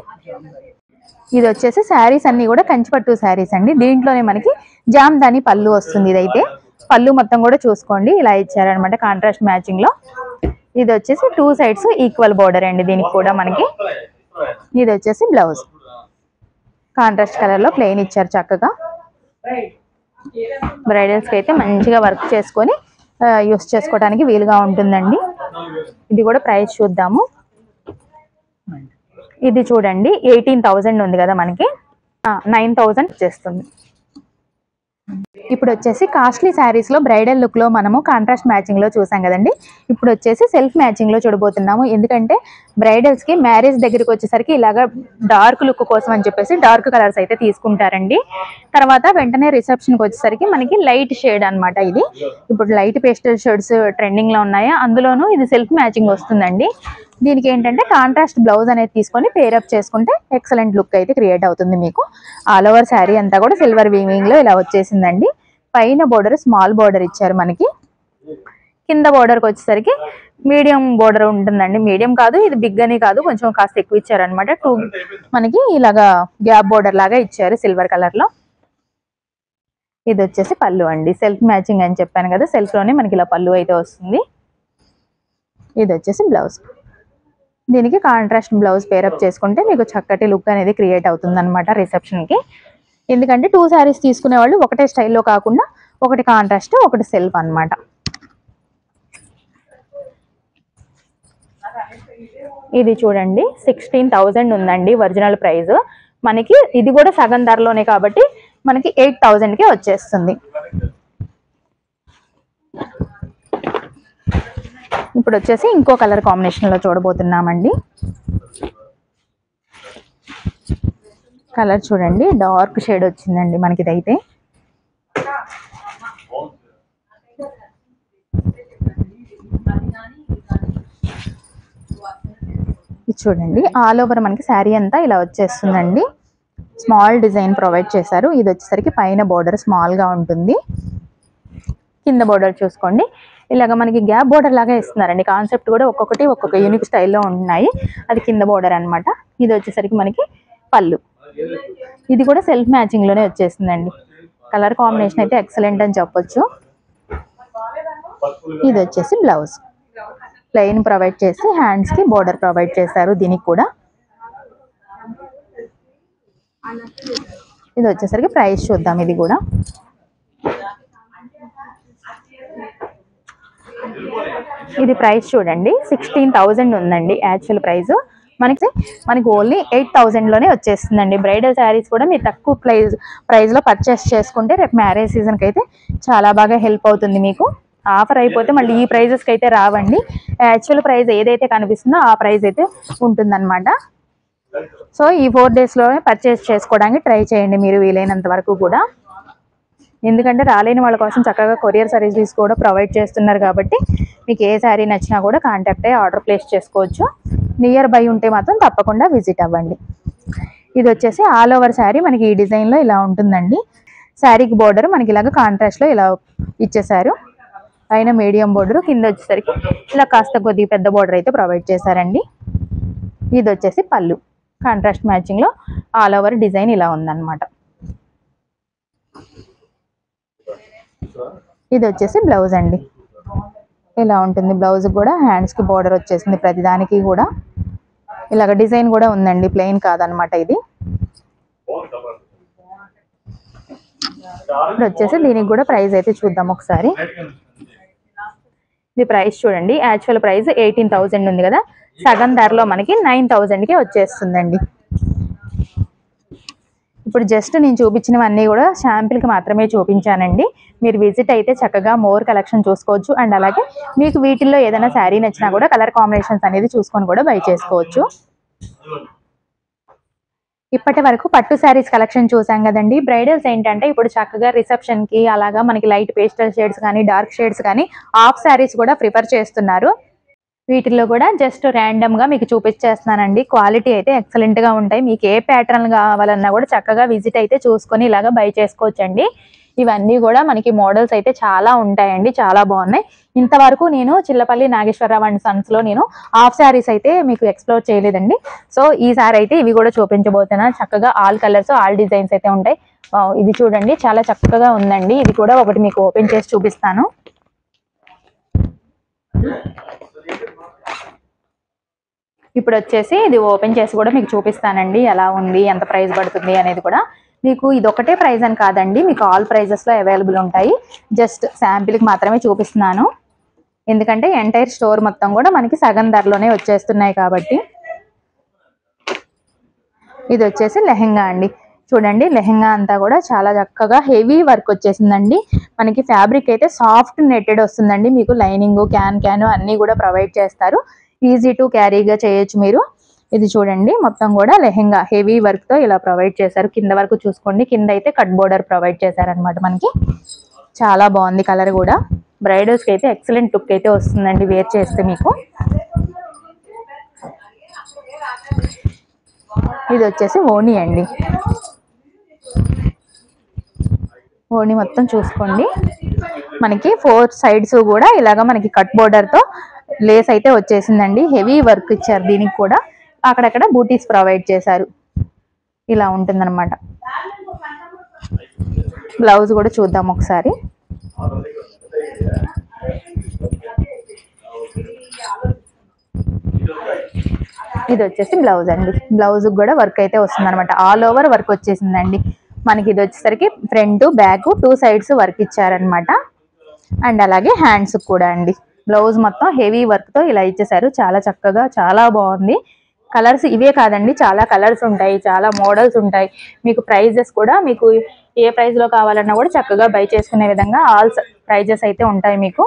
ఇది వచ్చేసి శారీస్ అన్ని కూడా కంచిపట్టు శారీస్ అండి. దీంట్లోనే మనకి జామ్దాని పళ్ళు వస్తుంది. ఇదైతే పళ్ళు మొత్తం కూడా చూసుకోండి ఇలా ఇచ్చారనమాట కాంట్రాస్ట్ మ్యాచింగ్ లో. ఇది వచ్చేసి టూ సైడ్స్ ఈక్వల్ బోర్డర్ అండి దీనికి కూడా మనకి. ఇది వచ్చేసి బ్లౌజ్ కాంట్రాస్ట్ కలర్ లో ప్లెయిన్ ఇచ్చారు చక్కగా. బ్రైడల్స్ కి అయితే మంచిగా వర్క్ చేసుకొని యూస్ చేసుకోవడానికి వీలుగా ఉంటుందండి. ఇది కూడా ప్రైస్ చూద్దాము. ఇది చూడండి 18,000 ఉంది కదా మనకి, 9,000 వచ్చేస్తుంది. ఇప్పుడు వచ్చేసి కాస్ట్లీ శారీస్ లో బ్రైడల్ లుక్ లో మనము కాంట్రాస్ట్ మ్యాచింగ్ లో చూసాం కదండి. ఇప్పుడు వచ్చేసి సెల్ఫ్ మ్యాచింగ్ లో చూడబోతున్నాము. ఎందుకంటే బ్రైడల్స్ కి మ్యారేజ్ దగ్గరికి వచ్చేసరికి ఇలాగా డార్క్ లుక్ కోసం అని చెప్పేసి డార్క్ కలర్స్ అయితే తీసుకుంటారండి. తర్వాత వెంటనే రిసెప్షన్ కి వచ్చేసరికి మనకి లైట్ షేడ్ అన్నమాట. ఇది ఇప్పుడు లైట్ పేస్టల్ షేడ్స్ ట్రెండింగ్ లో ఉన్నాయి, అందులోనూ ఇది సెల్ఫ్ మ్యాచింగ్ వస్తుందండి. దీనికి ఏంటంటే కాంట్రాస్ట్ బ్లౌజ్ అనేది తీసుకొని పేరప్ చేసుకుంటే ఎక్సలెంట్ లుక్ అయితే క్రియేట్ అవుతుంది మీకు. ఆల్ ఓవర్ శారీ అంతా కూడా సిల్వర్ వీవింగ్ లో ఇలా వచ్చేసిందండి. పైన బోర్డర్ స్మాల్ బోర్డర్ ఇచ్చారు మనకి. కింద బోర్డర్కి వచ్చేసరికి మీడియం బోర్డర్ ఉంటుందండి. మీడియం కాదు, ఇది బిగ్ అని కాదు, కొంచెం కాస్త ఎక్కువ ఇచ్చారు అనమాట. మనకి ఇలాగా గ్యాప్ బోర్డర్ లాగా ఇచ్చారు సిల్వర్ కలర్ లో. ఇది వచ్చేసి పళ్ళు అండి, సెల్ఫ్ మ్యాచింగ్ అని చెప్పాను కదా, సెల్ఫ్ లోనే మనకి ఇలా పళ్ళు అయితే వస్తుంది. ఇది వచ్చేసి బ్లౌజ్. దీనికి కాంట్రాస్ట్ బ్లౌజ్ పేరప్ చేసుకుంటే మీకు చక్కటి లుక్ అనేది క్రియేట్ అవుతుంది అనమాట రిసెప్షన్కి. ఎందుకంటే 2 శారీస్ తీసుకునే వాళ్ళు ఒకటే స్టైల్లో కాకుండా ఒకటి కాంట్రాస్ట్ ఒకటి సెల్ఫ్ అనమాట. ఇది చూడండి 16,000 ఉందండి ఒరిజినల్ ప్రైస్. మనకి ఇది కూడా సగం ధరలోనే కాబట్టి మనకి 8,000కే వచ్చేస్తుంది. ఇప్పుడు వచ్చేసి ఇంకో కలర్ కాంబినేషన్లో చూడబోతున్నామండి. కలర్ చూడండి డార్క్ షేడ్ వచ్చిందండి మనకి ఇదైతే. ఇది చూడండి ఆల్ ఓవర్ మనకి శారీ అంతా ఇలా వచ్చేస్తుందండి. స్మాల్ డిజైన్ ప్రొవైడ్ చేశారు. ఇది వచ్చేసరికి పైన బోర్డర్ స్మాల్గా ఉంటుంది. కింద బోర్డర్ చూసుకోండి ఇలాగ మనకి గ్యాప్ బోర్డర్ లాగా ఇస్తున్నారండి. కాన్సెప్ట్ కూడా ఒక్కొక్కటి ఒక్కొక్క యూనిక్ స్టైల్లో ఉన్నాయి. అది కింద బోర్డర్ అనమాట. ఇది వచ్చేసరికి మనకి పళ్ళు. ఇది కూడా సెల్ఫ్ మ్యాచింగ్లోనే వచ్చేసిందండి. కలర్ కాంబినేషన్ అయితే ఎక్సలెంట్ అని చెప్పొచ్చు. ఇది వచ్చేసి బ్లౌజ్ ప్లెయిన్ ప్రొవైడ్ చేసి హ్యాండ్స్కి బోర్డర్ ప్రొవైడ్ చేశారు. దీనికి కూడా ఇది వచ్చేసరికి ప్రైస్ చూద్దాం. ఇది కూడా ఇది ప్రైస్ చూడండి 16,000 ఉందండి యాక్చువల్ ప్రైస్. మనకి ఓన్లీ 8,000లోనే వచ్చేస్తుందండి. బ్రైడల్ శారీస్ కూడా మీరు తక్కువ ప్రైస్లో పర్చేస్ చేసుకుంటే రేపు మ్యారేజ్ సీజన్కి అయితే చాలా బాగా హెల్ప్ అవుతుంది మీకు. ఆఫర్ అయిపోతే మళ్ళీ ఈ ప్రైజెస్కి అయితే రావండి. యాక్చువల్ ప్రైస్ ఏదైతే కనిపిస్తుందో ఆ ప్రైస్ అయితే ఉంటుందన్నమాట. సో ఈ 4 డేస్లోనే పర్చేస్ చేసుకోవడానికి ట్రై చేయండి మీరు వీలైనంత వరకు కూడా. ఎందుకంటే రాలేని వాళ్ళ కోసం చక్కగా కొరియర్ సర్వీసెస్ కూడా ప్రొవైడ్ చేస్తున్నారు కాబట్టి మీకు ఏ శారీ నచ్చినా కూడా కాంటాక్ట్ అయ్యి ఆర్డర్ ప్లేస్ చేసుకోవచ్చు. నియర్ బై ఉంటే మాత్రం తప్పకుండా విజిట్ అవ్వండి. ఇది వచ్చేసి ఆల్ ఓవర్ శారీ మనకి ఈ డిజైన్లో ఇలా ఉంటుందండి. శారీకి బోర్డర్ మనకి ఇలాగ కాంట్రాస్ట్లో ఇలా ఇచ్చేసారు. పైన మీడియం బోర్డర్, కింద వచ్చేసరికి ఇలా కాస్త కొద్దిగా పెద్ద బోర్డర్ అయితే ప్రొవైడ్ చేశారండి. ఇది వచ్చేసి పళ్ళు కాంట్రాస్ట్ మ్యాచింగ్లో ఆల్ ఓవర్ డిజైన్ ఇలా ఉందన్నమాట. ఇది వచ్చేసి బ్లౌజ్ అండి. ఇలా ఉంటుంది బ్లౌజ్ కూడా. హ్యాండ్స్కి బోర్డర్ వచ్చేసింది ప్రతిదానికి కూడా. ఇలాగ డిజైన్ కూడా ఉందండి, ప్లెయిన్ కాదనమాట ఇది. ఇప్పుడు వచ్చేసి దీనికి కూడా ప్రైస్ అయితే చూద్దాం ఒకసారి. ఇది ప్రైస్ చూడండి యాక్చువల్ ప్రైస్ 18,000 ఉంది కదా, సగం ధరలో మనకి 9,000కే వచ్చేస్తుందండి. ఇప్పుడు జస్ట్ నేను చూపించినవన్నీ కూడా శాంపిల్కి మాత్రమే చూపించానండి. మీరు విజిట్ అయితే చక్కగా మోర్ కలెక్షన్ చూసుకోవచ్చు. అండ్ అలాగే మీకు వీటిల్లో ఏదైనా శారీ నచ్చినా కూడా కలర్ కాంబినేషన్స్ అనేది చూసుకొని కూడా బై చేసుకోవచ్చు. ఇప్పటి వరకు పట్టు శారీస్ కలెక్షన్ చూసాం కదండి. బ్రైడల్స్ ఏంటంటే ఇప్పుడు చక్కగా రిసెప్షన్కి అలాగా మనకి లైట్ పేస్టల్ షేడ్స్ కానీ డార్క్ షేడ్స్ కానీ హాఫ్ శారీస్ కూడా ప్రిఫర్ చేస్తున్నారు. వీటిల్లో కూడా జస్ట్ ర్యాండమ్గా మీకు చూపించేస్తున్నానండి. క్వాలిటీ అయితే ఎక్సలెంట్గా ఉంటాయి. మీకు ఏ ప్యాటర్న్ కావాలన్నా కూడా చక్కగా విజిట్ అయితే చూసుకొని ఇలాగా బై చేసుకోవచ్చండి. ఇవన్నీ కూడా మనకి మోడల్స్ అయితే చాలా ఉంటాయండి, చాలా బాగున్నాయి. ఇంతవరకు నేను చిల్లపల్లి నాగేశ్వరరావు అండ్ సన్స్లో నేను హాఫ్ శారీస్ అయితే మీకు ఎక్స్ప్లోర్ చేయలేదండి. సో ఈసారి అయితే ఇవి కూడా చూపించబోతున్నా. చక్కగా ఆల్ కలర్స్ ఆల్ డిజైన్స్ అయితే ఉంటాయి. ఇది చూడండి చాలా చక్కగా ఉందండి. ఇది కూడా ఒకటి మీకు ఓపెన్ చేసి చూపిస్తాను. ఇప్పుడు వచ్చేసి ఇది ఓపెన్ చేసి కూడా మీకు చూపిస్తానండి ఎలా ఉంది, ఎంత ప్రైస్ పడుతుంది అనేది కూడా. మీకు ఇది ఒకటే ప్రైస్ అని కాదండి, మీకు ఆల్ ప్రైజెస్లో అవైలబుల్ ఉంటాయి. జస్ట్ శాంపిల్కి మాత్రమే చూపిస్తున్నాను, ఎందుకంటే ఎంటైర్ స్టోర్ మొత్తం కూడా మనకి సగం ధరలోనే వచ్చేస్తున్నాయి కాబట్టి. ఇది వచ్చేసి లెహెంగా అండి. చూడండి లెహెంగా అంతా కూడా చాలా చక్కగా హెవీ వర్క్ వచ్చేసిందండి. మనకి ఫ్యాబ్రిక్ అయితే సాఫ్ట్ నెట్టెడ్ వస్తుందండి. మీకు లైనింగ్ క్యాన్ అన్నీ కూడా ప్రొవైడ్ చేస్తారు. ఈజీ టు క్యారీగా చేయొచ్చు మీరు. ఇది చూడండి మొత్తం కూడా లెహెంగా హెవీ వర్క్ తో ఇలా ప్రొవైడ్ చేశారు. కింద వరకు చూసుకోండి, కింద అయితే కట్ బోర్డర్ ప్రొవైడ్ చేశారనమాట. మనకి చాలా బాగుంది కలర్ కూడా. బ్రైడల్స్ కి అయితే ఎక్సలెంట్ లుక్ అయితే వస్తుందండి వేర్ చేస్తే మీకు. ఇది వచ్చేసి ఓణి అండి. ఓణి మొత్తం చూసుకోండి, మనకి 4 సైడ్స్ కూడా ఇలాగా మనకి కట్ బోర్డర్ తో లేస్ అయితే వచ్చేసిందండి. హెవీ వర్క్ ఇచ్చారు దీనికి కూడా. అక్కడక్కడ బూటీస్ ప్రొవైడ్ చేశారు. ఇలా ఉంటుందన్నమాట. బ్లౌజ్ కూడా చూద్దాం ఒకసారి. ఇది వచ్చేసి బ్లౌజ్ అండి. బ్లౌజ్ కూడా వర్క్ అయితే వస్తుంది అనమాట. ఆల్ ఓవర్ వర్క్ వచ్చేసిందండి మనకి. ఇది వచ్చేసరికి ఫ్రంట్ బ్యాక్ 2 సైడ్స్ వర్క్ ఇచ్చారనమాట. అండ్ అలాగే హ్యాండ్స్ కూడా అండి. బ్లౌజ్ మొత్తం హెవీ వర్క్ తో ఇలా ఇచ్చేసారు. చాలా చక్కగా చాలా బాగుంది. కలర్స్ ఇవే కాదండి, చాలా కలర్స్ ఉంటాయి, చాలా మోడల్స్ ఉంటాయి. మీకు ప్రైజెస్ కూడా మీకు ఏ ప్రైస్ లో కావాలన్నా కూడా చక్కగా బై చేసుకునే విధంగా ఆల్ ప్రైజెస్ అయితే ఉంటాయి మీకు.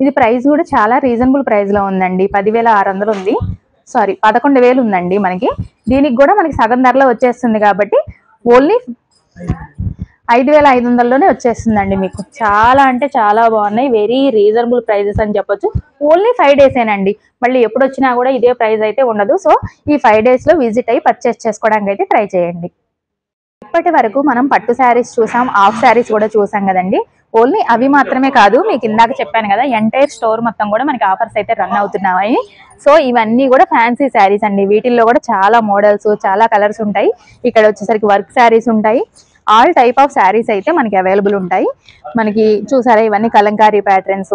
ఇది ప్రైస్ కూడా చాలా రీజనబుల్ ప్రైస్ లో ఉందండి. 10,600 ఉంది, సారీ 11,000 ఉందండి మనకి. దీనికి కూడా మనకి సగం ధరలో వచ్చేస్తుంది కాబట్టి ఓన్లీ 5,500లోనే వచ్చేస్తుందండి మీకు. చాలా అంటే చాలా బాగున్నాయి. వెరీ రీజనబుల్ ప్రైజెస్ అని చెప్పొచ్చు. ఓన్లీ 5 డేసేనండి. మళ్ళీ ఎప్పుడు వచ్చినా కూడా ఇదే ప్రైస్ అయితే ఉండదు. సో ఈ 5 days లో విజిట్ అయ్యి పర్చేస్ చేసుకోవడానికి అయితే ట్రై చేయండి. ఇప్పటి వరకు మనం పట్టు శారీస్ చూసాం, హాఫ్ శారీస్ కూడా చూసాం కదండి. ఓన్లీ అవి మాత్రమే కాదు, మీకు ఇందాక చెప్పాను కదా ఎంటైర్ స్టోర్ మొత్తం కూడా మనకి ఆఫర్స్ అయితే రన్ అవుతున్నాయి. సో ఇవన్నీ కూడా ఫ్యాన్సీ శారీస్ అండి. వీటిల్లో కూడా చాలా మోడల్స్, చాలా కలర్స్ ఉంటాయి. ఇక్కడ వచ్చేసరికి వర్క్ శారీస్ ఉంటాయి. ఆల్ టైప్ ఆఫ్ శారీస్ అయితే మనకి అవైలబుల్ ఉంటాయి. మనకి చూసారా ఇవన్నీ కలంకారీ ప్యాటర్న్స్,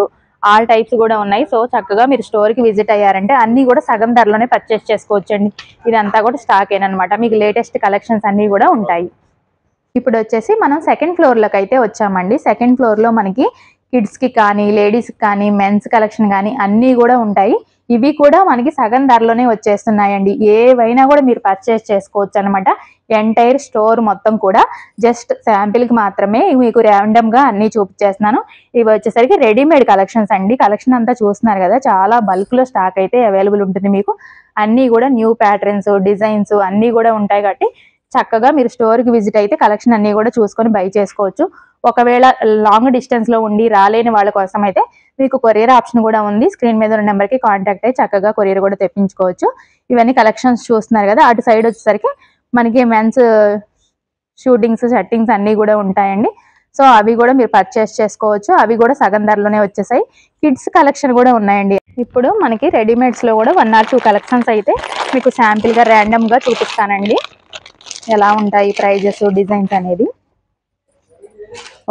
ఆల్ టైప్స్ కూడా ఉన్నాయి. సో చక్కగా మీరు స్టోర్కి విజిట్ అయ్యారంటే అన్ని కూడా సగం ధరలోనే పర్చేస్ చేసుకోవచ్చండి. ఇదంతా కూడా స్టాక్ ఏనమాట. మీకు లేటెస్ట్ కలెక్షన్స్ అన్నీ కూడా ఉంటాయి. ఇప్పుడు వచ్చేసి మనం సెకండ్ ఫ్లోర్లోకి అయితే వచ్చామండి. సెకండ్ ఫ్లోర్లో మనకి కిడ్స్కి కానీ, లేడీస్కి కానీ, మెన్స్ కలెక్షన్ కానీ అన్నీ కూడా ఉంటాయి. ఇవి కూడా మనకి సగం ధరలోనే వచ్చేస్తున్నాయండి. ఏవైనా కూడా మీరు పర్చేస్ చేసుకోవచ్చు అనమాట. ఎంటైర్ స్టోర్ మొత్తం కూడా జస్ట్ శాంపిల్కి మాత్రమే మీకు ర్యాండమ్గా అన్నీ చూపించేస్తున్నాను. ఇవి వచ్చేసరికి రెడీమేడ్ కలెక్షన్స్ అండి. కలెక్షన్ అంతా చూస్తున్నారు కదా, చాలా బల్క్లో స్టాక్ అయితే అవైలబుల్ ఉంటుంది మీకు. అన్నీ కూడా న్యూ ప్యాటర్న్స్, డిజైన్స్ అన్నీ కూడా ఉంటాయి కాబట్టి చక్కగా మీరు స్టోర్కి విజిట్ అయితే కలెక్షన్ అన్నీ కూడా చూసుకొని బై చేసుకోవచ్చు. ఒకవేళ లాంగ్ డిస్టెన్స్లో ఉండి రాలేని వాళ్ళ కోసం అయితే మీకు కొరియర్ ఆప్షన్ కూడా ఉంది. స్క్రీన్ మీద ఉన్న నెంబర్కి కాంటాక్ట్ అయ్యి చక్కగా కొరియర్ కూడా తెప్పించుకోవచ్చు. ఇవన్నీ కలెక్షన్స్ చూస్తున్నారు కదా. అటు సైడ్ వచ్చేసరికి మనకి మెన్స్ షూటింగ్స్, సెట్టింగ్స్ అన్నీ కూడా ఉంటాయండి. సో అవి కూడా మీరు పర్చేస్ చేసుకోవచ్చు. అవి కూడా సగం ధరలోనే వచ్చేసాయి. కిడ్స్ కలెక్షన్ కూడా ఉన్నాయండి. ఇప్పుడు మనకి రెడీమేడ్స్లో కూడా 1 or 2 కలెక్షన్స్ అయితే మీకు శాంపిల్గా ర్యాండమ్గా చూపిస్తానండి. ఎలా ఉంటాయి ప్రైజెస్, డిజైన్స్ అనేది.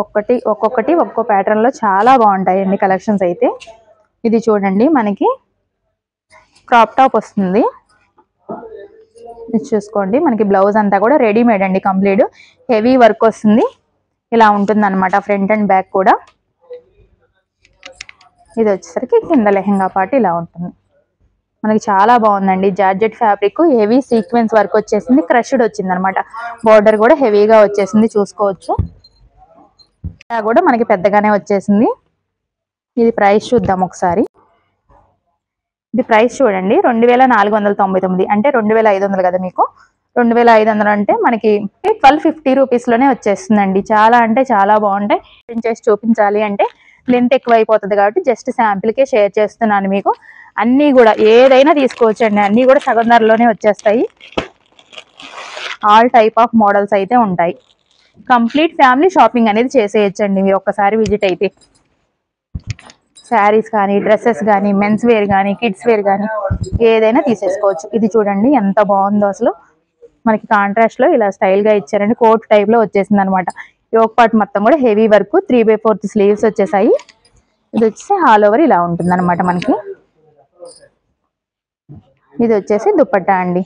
ఒక్కొక్కటి ఒక్కో ప్యాటర్న్లో చాలా బాగుంటాయండి కలెక్షన్స్ అయితే. ఇది చూడండి మనకి క్రాప్ టాప్ వస్తుంది. ఇది చూసుకోండి మనకి బ్లౌజ్ అంతా కూడా రెడీమేడ్ అండి. కంప్లీట్ హెవీ వర్క్ వస్తుంది. ఇలా ఉంటుంది అనమాట ఫ్రంట్ అండ్ బ్యాక్ కూడా. ఇది వచ్చేసరికి కింద లెహంగా పాటు ఇలా ఉంటుంది. మనకి చాలా బాగుందండి. Georgette fabric, heavy sequence work వచ్చేసింది. క్రష్డ్ వచ్చింది అనమాట. బార్డర్ కూడా హెవీగా వచ్చేసింది, చూసుకోవచ్చు. కూడా మనకి పెద్దగానే వచ్చేసింది. ఇది ప్రైస్ చూద్దాం ఒకసారి. ఇది ప్రైస్ చూడండి 2,499, అంటే 2,500 కదా మీకు. 2,500 అంటే మనకి 1,250 రూపీస్లోనే వచ్చేస్తుందండి. చాలా అంటే చాలా బాగుంటాయి. చేసి చూపించాలి అంటే లెంత్ ఎక్కువ అయిపోతుంది కాబట్టి జస్ట్ శాంపిల్కే షేర్ చేస్తున్నాను మీకు. అన్నీ కూడా ఏదైనా తీసుకోవచ్చండి. అన్నీ కూడా సగం ధరలోనే వచ్చేస్తాయి. ఆల్ టైప్ ఆఫ్ మోడల్స్ అయితే ఉంటాయి. కంప్లీట్ ఫ్యామిలీ షాపింగ్ అనేది చేసేయచ్చండి మీరు ఒక్కసారి విజిట్ అయితే. శారీస్ కానీ, డ్రెస్సెస్ కానీ, మెన్స్ వేర్ కానీ, కిడ్స్ వేర్ కానీ ఏదైనా తీసేసుకోవచ్చు. ఇది చూడండి ఎంత బాగుందో అసలు. మనకి కాంట్రాస్ట్లో ఇలా స్టైల్గా ఇచ్చారండి. కోట్ టైప్లో వచ్చేసింది అనమాట. యోక్ పార్ట్ మొత్తం కూడా హెవీ వర్క్, 3/4 స్లీవ్స్ వచ్చేసాయి. ఇది వచ్చేసి ఆల్ ఓవర్ ఇలా ఉంటుంది అనమాట మనకి. ఇది వచ్చేసి దుపట్టా అండి.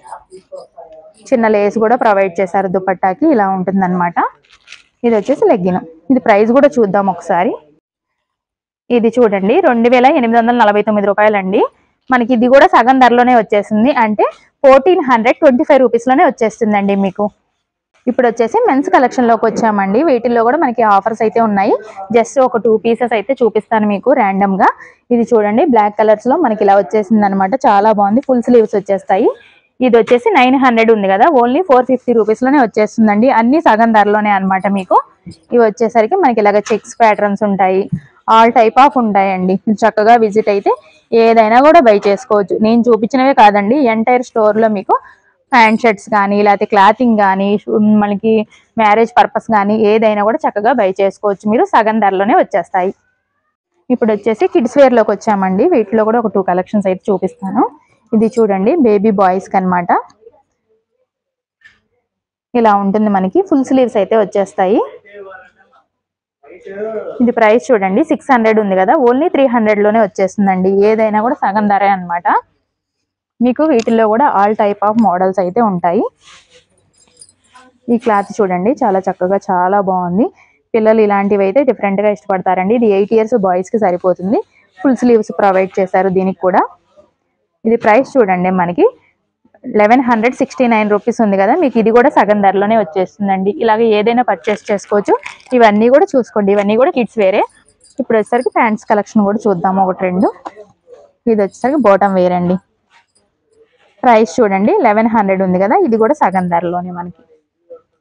చిన్న లేస్ కూడా ప్రొవైడ్ చేశారు దుపట్టాకి. ఇలా ఉంటుంది అనమాట. ఇది వచ్చేసి లెగ్గిన్. ఇది ప్రైస్ కూడా చూద్దాం ఒకసారి. ఇది చూడండి 2,849 రూపాయలండి. మనకి ఇది కూడా సగం ధరలోనే వచ్చేసింది. అంటే 1,425 రూపీస్లోనే వచ్చేస్తుందండి మీకు. ఇప్పుడు వచ్చేసి మెన్స్ కలెక్షన్లోకి వచ్చామండి. వీటిల్లో కూడా మనకి ఆఫర్స్ అయితే ఉన్నాయి. జస్ట్ ఒక 2 పీసెస్ అయితే చూపిస్తాను మీకు ర్యాండమ్గా. ఇది చూడండి బ్లాక్ కలర్స్లో మనకి ఇలా వచ్చేసింది అనమాట. చాలా బాగుంది. ఫుల్ స్లీవ్స్ వచ్చేస్తాయి. ఇది వచ్చేసి 900 ఉంది కదా, ఓన్లీ 450 రూపీస్లోనే వచ్చేస్తుందండి. అన్ని సగం ధరలోనే అనమాట మీకు. ఇవి వచ్చేసరికి మనకి ఇలాగ చెక్స్ ప్యాటర్న్స్ ఉంటాయి. ఆల్ టైప్ ఆఫ్ ఉంటాయండి. మీరు చక్కగా విజిట్ అయితే ఏదైనా కూడా బై చేసుకోవచ్చు. నేను చూపించినవే కాదండి, ఎంటైర్ స్టోర్లో మీకు ప్యాంట్ షర్ట్స్ కానీ, లేకపోతే క్లాతింగ్ కానీ, మనకి మ్యారేజ్ పర్పస్ కానీ ఏదైనా కూడా చక్కగా బై చేసుకోవచ్చు. మీరు సగం ధరలోనే వచ్చేస్తాయి. ఇప్పుడు వచ్చేసి కిడ్స్ వేర్లోకి వచ్చామండి. వీటిలో కూడా ఒక 2 కలెక్షన్స్ అయితే చూపిస్తాను. ఇది చూడండి బేబీ బాయ్స్కి అనమాట. ఇలా ఉంటుంది మనకి. ఫుల్ స్లీవ్స్ అయితే వచ్చేస్తాయి. ఇది ప్రైస్ చూడండి 600 ఉంది కదా, ఓన్లీ 300 లోనే వచ్చేస్తుందండి. ఏదైనా కూడా సగం ధరే అన్నమాట. మీకు వీటిల్లో కూడా ఆల్ టైప్ ఆఫ్ మోడల్స్ అయితే ఉంటాయి. ఈ క్లాత్ చూడండి చాలా చక్కగా చాలా బాగుంది. పిల్లలు ఇలాంటివి అయితే డిఫరెంట్ గా ఇష్టపడతారండి. ఇది 8 ఇయర్స్ బాయ్స్ కి సరిపోతుంది. ఫుల్ స్లీవ్స్ ప్రొవైడ్ చేశారు దీనికి కూడా. ఇది ప్రైస్ చూడండి మనకి 1169 రూపీస్ ఉంది కదా, మీకు ఇది కూడా సగం ధరలోనే వచ్చేస్తుందండి. ఇలాగ ఏదైనా పర్చేస్ చేసుకోవచ్చు. ఇవన్నీ కూడా చూసుకోండి, ఇవన్నీ కూడా కిడ్స్ వేరే. ఇప్పుడు వచ్చేసరికి ప్యాంట్స్ కలెక్షన్ కూడా చూద్దాము ఒకటి రెండు. ఇది వచ్చేసరికి బాటమ్ వేర్ అండి. ప్రైస్ చూడండి 1100 ఉంది కదా, ఇది కూడా సగం ధరలోనే మనకి.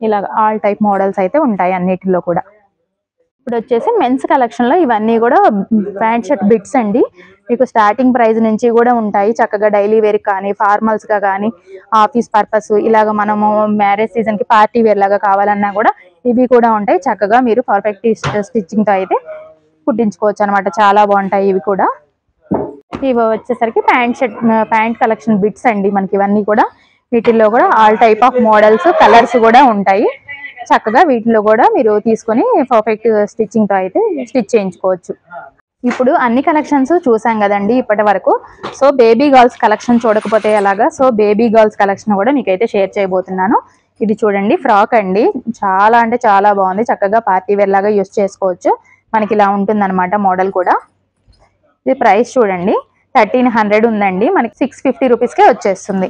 ఇలాగ ఆల్ టైప్ మోడల్స్ అయితే ఉంటాయి అన్నిటిలో కూడా. ఇప్పుడు వచ్చేసి మెన్స్ కలెక్షన్ లో ఇవన్నీ కూడా ప్యాంట్ షర్ట్ బిట్స్ అండి. మీకు స్టార్టింగ్ ప్రైస్ నుంచి కూడా ఉంటాయి. చక్కగా డైలీ వేర్ కానీ ఫార్మల్స్ గా కానీ ఆఫీస్ పర్పస్ ఇలాగ మనము మ్యారేజ్ సీజన్ కి పార్టీ వేర్ లాగా కావాలన్నా కూడా ఇవి కూడా ఉంటాయి. చక్కగా మీరు పర్ఫెక్ట్ స్టిచ్చింగ్ తో అయితే కుట్టించుకోవచ్చు అనమాట. చాలా బాగుంటాయి ఇవి కూడా. ఇవి వచ్చేసరికి ప్యాంట్ కలెక్షన్ బిట్స్ అండి మనకి. ఇవన్నీ కూడా వీటిల్లో కూడా all type of models colours కూడా ఉంటాయి. చక్కగా వీటిలో కూడా మీరు తీసుకొని పర్ఫెక్ట్ స్టిచ్చింగ్ తో అయితే స్టిచ్ చేయించుకోవచ్చు. ఇప్పుడు అన్ని కలెక్షన్స్ చూసాం కదండి ఇప్పటి వరకు. సో బేబీ గర్ల్స్ కలెక్షన్ చూడకపోతే ఎలాగా, సో బేబీ గర్ల్స్ కలెక్షన్ కూడా మీకైతే షేర్ చేయబోతున్నాను. ఇది చూడండి ఫ్రాక్ అండి, చాలా అంటే చాలా బాగుంది. చక్కగా పార్టీ వేర్ లాగా యూస్ చేసుకోవచ్చు. మనకి ఇలా ఉంటుంది అనమాట మోడల్ కూడా. ఇది ప్రైస్ చూడండి 1300 ఉందండి, మనకి 650 రూపీస్కే వచ్చేస్తుంది.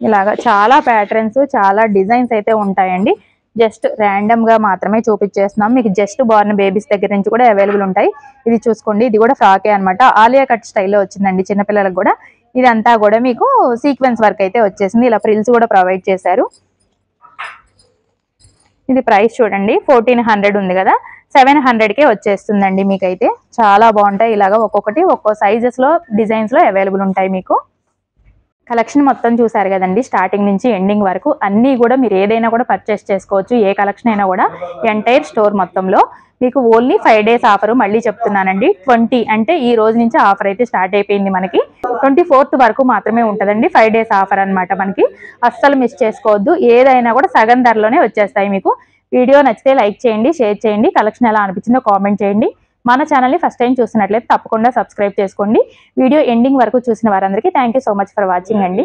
ఇలాగా చాలా ప్యాటర్న్స్ చాలా డిజైన్స్ అయితే ఉంటాయండి. జస్ట్ ర్యాండమ్ గా మాత్రమే చూపించేస్తున్నాం మీకు. జస్ట్ బార్న్ బేబీస్ దగ్గర నుంచి కూడా అవైలబుల్ ఉంటాయి. ఇది చూసుకోండి, ఇది కూడా ఫ్రాకే అనమాట. ఆలియా కట్ స్టైల్లో వచ్చిందండి చిన్నపిల్లలకు కూడా. ఇదంతా కూడా మీకు సీక్వెన్స్ వర్క్ అయితే వచ్చేసింది. ఇలా ఫ్రిల్స్ కూడా ప్రొవైడ్ చేశారు. ఇది ప్రైస్ చూడండి 1400 ఉంది కదా, 700కే వచ్చేస్తుందండి మీకైతే. చాలా బాగుంటాయి. ఇలాగా ఒక్కొక్కటి ఒక్కో సైజెస్ లో డిజైన్స్ లో అవైలబుల్ ఉంటాయి మీకు. కలెక్షన్ మొత్తం చూసారు కదండి, స్టార్టింగ్ నుంచి ఎండింగ్ వరకు అన్నీ కూడా మీరు ఏదైనా కూడా పర్చేస్ చేసుకోవచ్చు. ఏ కలెక్షన్ అయినా కూడా ఎంటైర్ స్టోర్ మొత్తంలో మీకు ఓన్లీ 5 days ఆఫర్. మళ్ళీ చెప్తున్నానండి 20 అంటే ఈ రోజు నుంచి ఆఫర్ అయితే స్టార్ట్ అయిపోయింది. మనకి 24th వరకు మాత్రమే ఉంటుందండి 5 days ఆఫర్ అనమాట మనకి. అస్సలు మిస్ చేసుకోవద్దు. ఏదైనా కూడా సగం ధరలోనే వచ్చేస్తాయి మీకు. వీడియో నచ్చితే లైక్ చేయండి, షేర్ చేయండి. కలెక్షన్ ఎలా అనిపించిందో కామెంట్ చేయండి. మన ఛానల్ని ఫస్ట్ టైం చూసినట్లయితే తప్పకుండా సబ్స్క్రైబ్ చేసుకోండి. వీడియో ఎండింగ్ వరకు చూసిన వారందరికీ thank you so much for watching అండి.